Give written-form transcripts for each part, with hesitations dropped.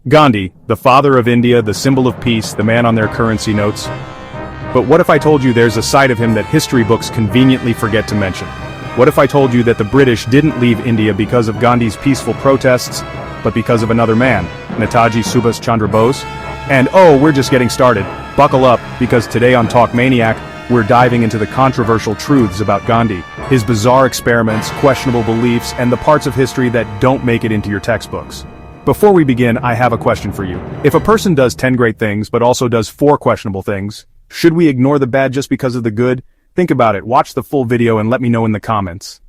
Gandhi, the father of India, the symbol of peace, the man on their currency notes. But what if I told you there's a side of him that history books conveniently forget to mention? What if I told you that the British didn't leave India because of Gandhi's peaceful protests, but because of another man, Netaji Subhas Chandra Bose? And oh, we're just getting started. Buckle up, because today on Talk Maniac, we're diving into the controversial truths about Gandhi, his bizarre experiments, questionable beliefs, and the parts of history that don't make it into your textbooks. Before we begin, I have a question for you. If a person does 10 great things but also does 4 questionable things, should we ignore the bad just because of the good? Think about it, watch the full video and let me know in the comments.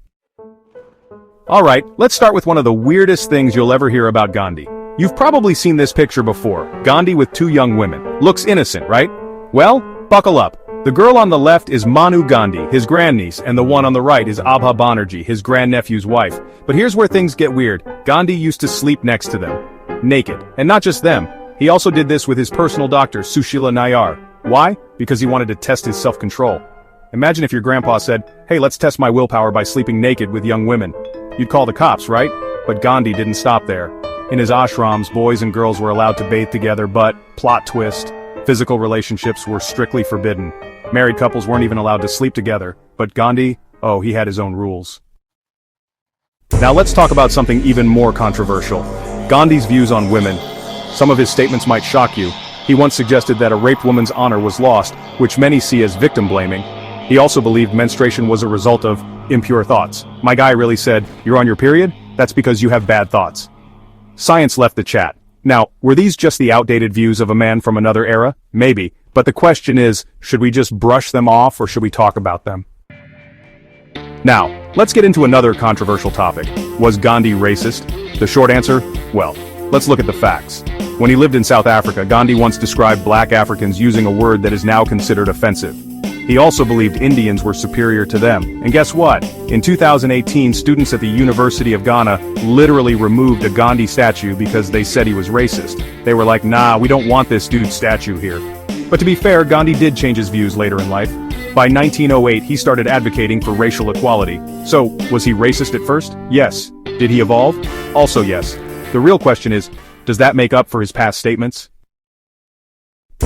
Alright, let's start with one of the weirdest things you'll ever hear about Gandhi. You've probably seen this picture before, Gandhi with 2 young women. Looks innocent, right? Well, buckle up. The girl on the left is Manu Gandhi, his grandniece, and the one on the right is Abha Banerjee, his grandnephew's wife. But here's where things get weird. Gandhi used to sleep next to them. Naked. And not just them. He also did this with his personal doctor, Sushila Nayar. Why? Because he wanted to test his self-control. Imagine if your grandpa said, "Hey, let's test my willpower by sleeping naked with young women." You'd call the cops, right? But Gandhi didn't stop there. In his ashrams, boys and girls were allowed to bathe together, but, plot twist, physical relationships were strictly forbidden. Married couples weren't even allowed to sleep together, but Gandhi, oh, he had his own rules. Now let's talk about something even more controversial. Gandhi's views on women. Some of his statements might shock you. He once suggested that a raped woman's honor was lost, which many see as victim blaming. He also believed menstruation was a result of impure thoughts. My guy really said, "You're on your period? That's because you have bad thoughts." Science left the chat. Now, were these just the outdated views of a man from another era? Maybe. But the question is, should we just brush them off or should we talk about them? Now, let's get into another controversial topic. Was Gandhi racist? The short answer? Well, let's look at the facts. When he lived in South Africa, Gandhi once described black Africans using a word that is now considered offensive. He also believed Indians were superior to them. And guess what? In 2018, students at the University of Ghana literally removed a Gandhi statue because they said he was racist. They were like, "Nah, we don't want this dude's statue here." But to be fair, Gandhi did change his views later in life. By 1908, he started advocating for racial equality. So, was he racist at first? Yes. Did he evolve? Also yes. The real question is, does that make up for his past statements?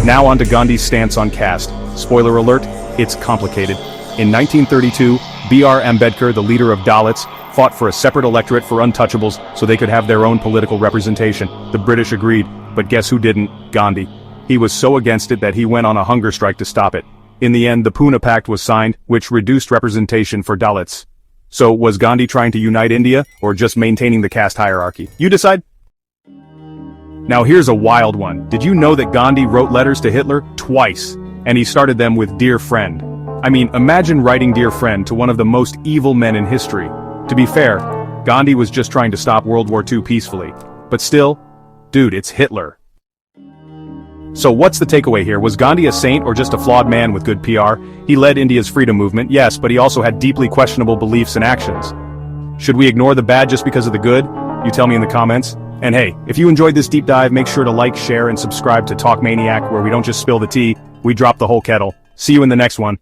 Now on to Gandhi's stance on caste. Spoiler alert, it's complicated. In 1932, B.R. Ambedkar, the leader of Dalits, fought for a separate electorate for untouchables so they could have their own political representation. The British agreed, but guess who didn't? Gandhi. He was so against it that he went on a hunger strike to stop it. In the end, the Pune Pact was signed, which reduced representation for Dalits. So, was Gandhi trying to unite India, or just maintaining the caste hierarchy? You decide. Now here's a wild one. Did you know that Gandhi wrote letters to Hitler twice? And he started them with "Dear Friend." I mean, imagine writing "Dear Friend" to one of the most evil men in history. To be fair, Gandhi was just trying to stop World War II peacefully. But still, dude, it's Hitler. So what's the takeaway here? Was Gandhi a saint or just a flawed man with good PR? He led India's freedom movement, yes, but he also had deeply questionable beliefs and actions. Should we ignore the bad just because of the good? You tell me in the comments. And hey, if you enjoyed this deep dive, make sure to like, share, and subscribe to Talk Maniac, where we don't just spill the tea, we drop the whole kettle. See you in the next one.